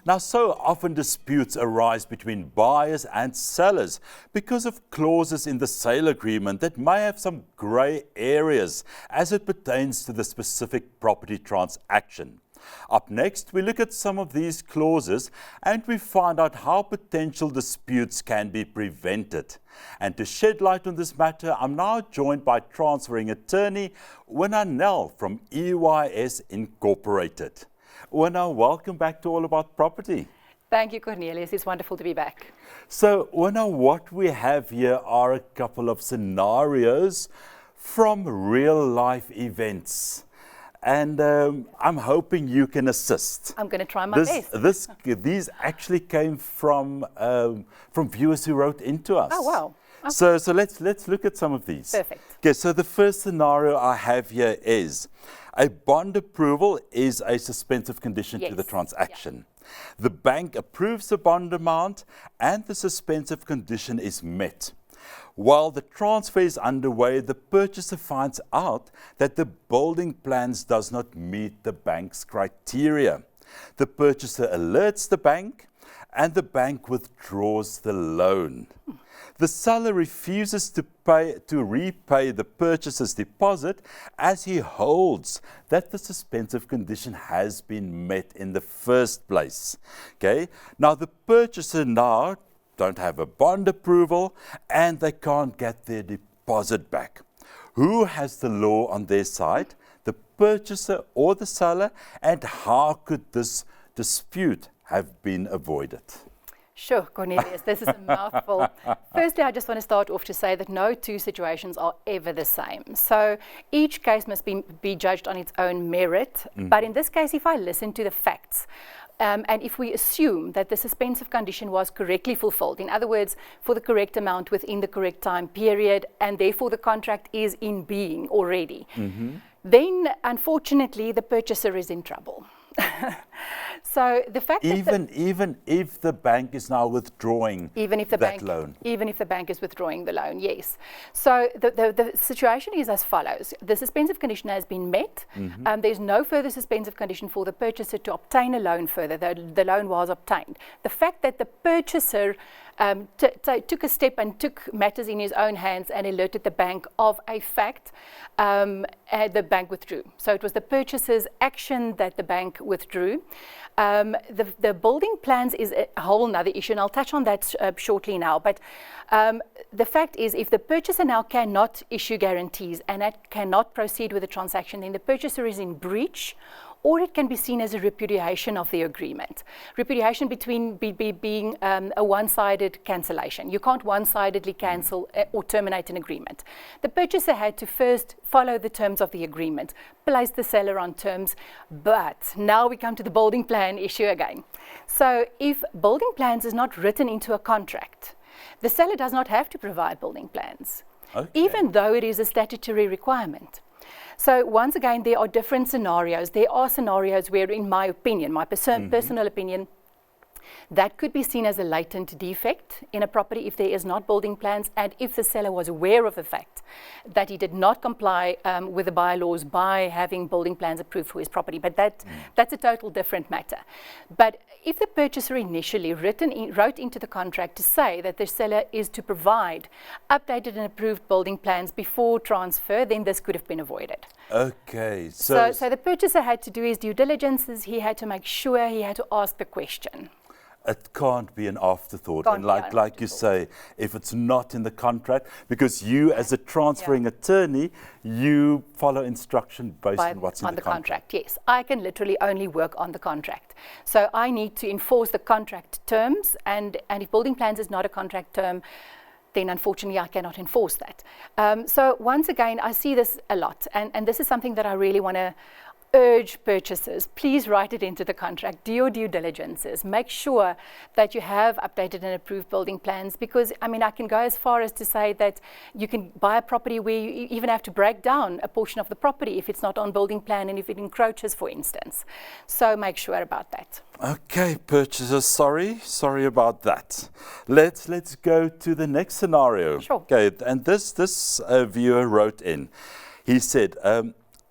Now, so often disputes arise between buyers and sellers because of clauses in the sale agreement that may have some grey areas as it pertains to the specific property transaction. Up next, we look at some of these clauses and we find out how potential disputes can be prevented. And to shed light on this matter, I'm now joined by transferring attorney Ona Nel from EYS Incorporated. Ona, welcome back to All About Property. Thank you, Cornelius. It's wonderful to be back. So, Ona, what we have here are a couple of scenarios from real-life events. And I'm hoping you can assist. I'm going to try my best. These actually came from viewers who wrote into us. Oh, wow. So Okay. let's look at some of these. Perfect. Okay, so the first scenario I have here is a bond approval is a suspensive condition to the transaction. Yeah. The bank approves the bond amount and the suspensive condition is met. While the transfer is underway, the purchaser finds out that the building plans does not meet the bank's criteria. The purchaser alerts the bank and the bank withdraws the loan. The seller refuses to repay the purchaser's deposit as he holds that the suspensive condition has been met in the first place. Okay? Now the purchaser don't have a bond approval and they can't get their deposit back. Who has the law on their side? The purchaser or the seller? And how could this dispute have been avoided? Sure, Cornelius, this is a mouthful. Firstly, I just want to start off to say that no two situations are ever the same. So each case must be judged on its own merit. But in this case, if I listen to the facts, and if we assume that the suspensive condition was correctly fulfilled, in other words, for the correct amount within the correct time period, and therefore the contract is in being already, then unfortunately the purchaser is in trouble. So the fact even if the bank is now withdrawing loan. Even if the bank is withdrawing the loan, yes. So the situation is as follows. The suspensive condition has been met. There's no further suspensive condition for the purchaser to obtain a loan further. The loan was obtained. The fact that the purchaser took a step and took matters in his own hands and alerted the bank of a fact, the bank withdrew. So it was the purchaser's action that the bank withdrew. The building plans is a whole other issue, and I'll touch on that shortly now. But the fact is, if the purchaser now cannot issue guarantees and cannot proceed with the transaction, then the purchaser is in breach, or it can be seen as a repudiation of the agreement. Repudiation being a one-sided cancellation. You can't one-sidedly cancel or terminate an agreement. The purchaser had to first follow the terms of the agreement, place the seller on terms, but now we come to the building plan issue again. So if building plans is not written into a contract, the seller does not have to provide building plans, even though it is a statutory requirement. So once again, there are different scenarios. There are scenarios where, in my opinion, my personal opinion, that could be seen as a latent defect in a property if there is not building plans and if the seller was aware of the fact that he did not comply with the bylaws by having building plans approved for his property. But that's a total different matter. But if the purchaser initially wrote into the contract to say that the seller is to provide updated and approved building plans before transfer, then this could have been avoided. Okay. So the purchaser had to do his due diligences. He had to make sure, he had to ask the question. It can't be an afterthought. And like you say, if it's not in the contract, because you as a transferring attorney, you follow instruction based on what's in the contract. Yes, I can literally only work on the contract. So I need to enforce the contract terms, and if building plans is not a contract term, then unfortunately I cannot enforce that. So once again, I see this a lot, and this is something that I really want to urge purchasers, please write it into the contract. Do your due diligences. Make sure that you have updated and approved building plans, because I mean, I can go as far as to say that you can buy a property where you even have to break down a portion of the property if it's not on building plan and if it encroaches, for instance. So make sure about that. Okay, purchasers, sorry about that. Let's go to the next scenario. Sure. Okay, and this viewer wrote in. He said,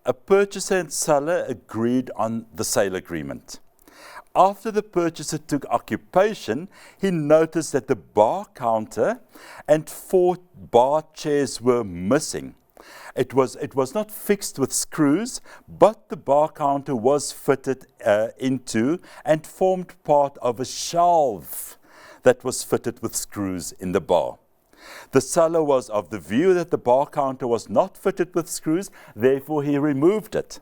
a purchaser and seller agreed on the sale agreement. After the purchaser took occupation, he noticed that the bar counter and 4 bar chairs were missing. It was not fixed with screws, but the bar counter was fitted into and formed part of a shelf that was fitted with screws in the bar. The seller was of the view that the bar counter was not fitted with screws, therefore he removed it.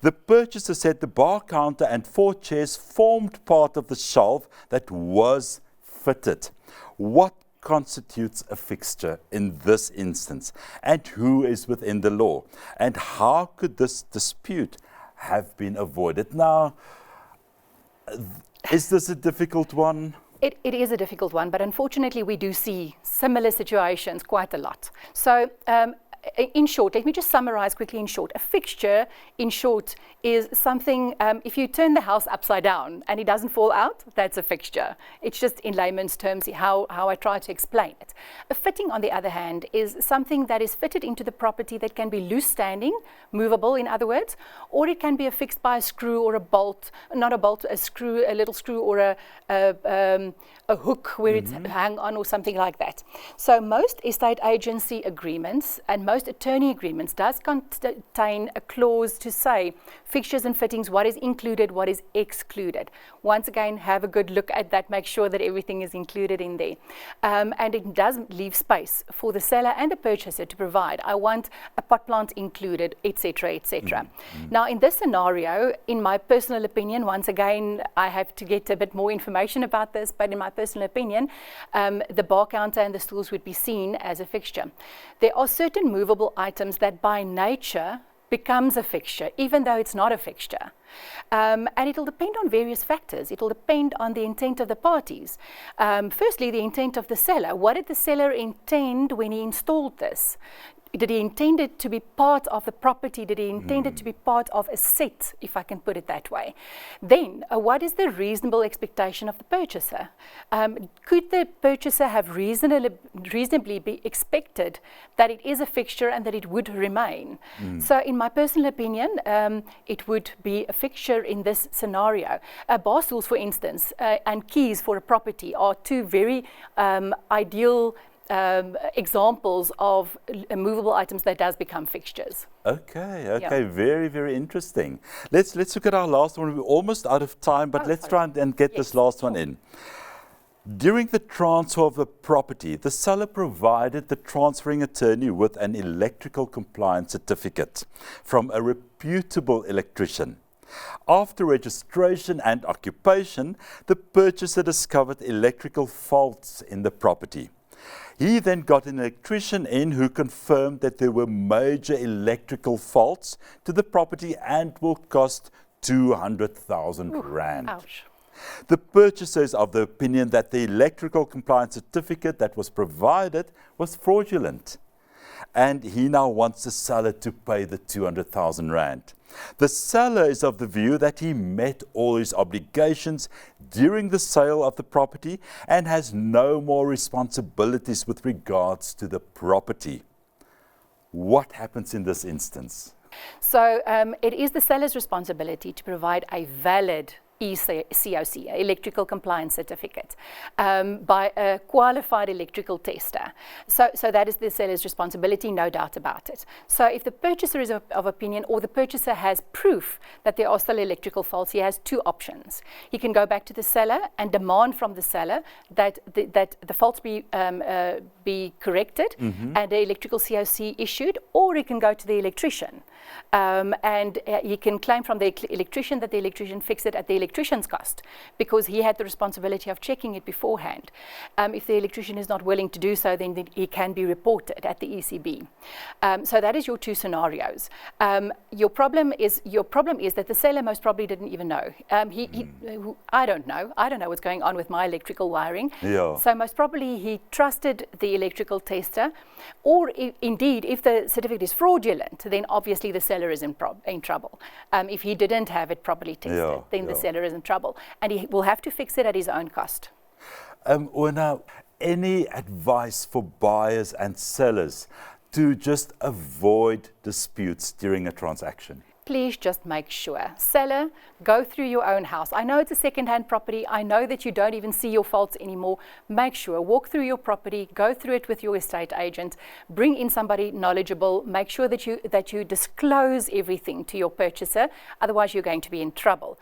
The purchaser said the bar counter and 4 chairs formed part of the shelf that was fitted. What constitutes a fixture in this instance, and who is within the law, and how could this dispute have been avoided? Now, is this a difficult one? It is a difficult one, but unfortunately we do see similar situations quite a lot. So in short, let me just summarize quickly in short. A fixture, in short, is something, if you turn the house upside down and it doesn't fall out, that's a fixture. It's just in layman's terms how I try to explain it. A fitting, on the other hand, is something that is fitted into the property that can be loose standing, movable in other words, or it can be affixed by a screw or a bolt, not a bolt, a screw, a little screw, or a hook where it's hang on or something like that. So most estate agency agreements and most attorney agreements does contain a clause to say fixtures and fittings, what is included, what is excluded. Once again, have a good look at that, make sure that everything is included in there. And it does leave space for the seller and the purchaser to provide. I want a pot plant included, etc., etc. Now, in this scenario, in my personal opinion, once again, I have to get a bit more information about this, but in my personal opinion, the bar counter and the stools would be seen as a fixture. There are certain movable items that by nature becomes a fixture, even though it's not a fixture. And it'll depend on various factors. It'll depend on the intent of the parties. Firstly, the intent of the seller. What did the seller intend when he installed this? Did he intend it to be part of the property? Did he intend it to be part of a set, if I can put it that way? Then, what is the reasonable expectation of the purchaser? Could the purchaser have reasonably be expected that it is a fixture and that it would remain? So in my personal opinion, it would be a fixture in this scenario. Bar stools, for instance, and keys for a property are 2 very ideal examples of movable items that does become fixtures. Okay, very, very interesting. Let's look at our last one. We're almost out of time, but let's try and get this last one in. During the transfer of the property, the seller provided the transferring attorney with an electrical compliance certificate from a reputable electrician. After registration and occupation, the purchaser discovered electrical faults in the property. He then got an electrician in who confirmed that there were major electrical faults to the property and will cost 200,000 rand. Ouch. The purchaser is of the opinion that the electrical compliance certificate that was provided was fraudulent, and he now wants the seller to pay the 200,000 rand. The seller is of the view that he met all his obligations during the sale of the property and has no more responsibilities with regards to the property. What happens in this instance? So it is the seller's responsibility to provide a valid ECOC, electrical compliance certificate, by a qualified electrical tester. So that is the seller's responsibility, no doubt about it. So if the purchaser is of opinion, or the purchaser has proof that there are still electrical faults, he has 2 options. He can go back to the seller and demand from the seller that the faults be corrected and the electrical COC issued, or he can go to the electrician and he can claim from the electrician that the electrician fixed it at the electrician's cost, because he had the responsibility of checking it beforehand. If the electrician is not willing to do so, then he can be reported at the ECB. So that is your 2 scenarios. Your problem is that the seller most probably didn't even know. I don't know what's going on with my electrical wiring. Yeah. So most probably he trusted the electrical tester, or indeed, if the certificate is fraudulent, then obviously the seller is in trouble. If he didn't have it properly tested, then the seller is in trouble, and he will have to fix it at his own cost. Ona, any advice for buyers and sellers to just avoid disputes during a transaction? please just make sure. Seller, go through your own house. I know it's a second-hand property. I know that you don't even see your faults anymore. Make sure, walk through your property, go through it with your estate agent, bring in somebody knowledgeable, make sure that you disclose everything to your purchaser, otherwise you're going to be in trouble.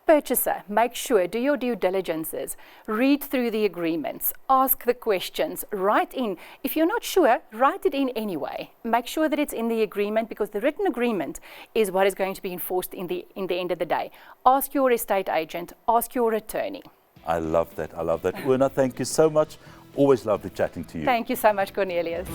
Purchaser, make sure, do your due diligences, read through the agreements, ask the questions, write in. If you're not sure, write it in anyway. Make sure that it's in the agreement, because the written agreement is what is going to be enforced in the end of the day. Ask your estate agent, ask your attorney. I love that. I love that. Ona, thank you so much. Always lovely chatting to you. Thank you so much, Cornelius.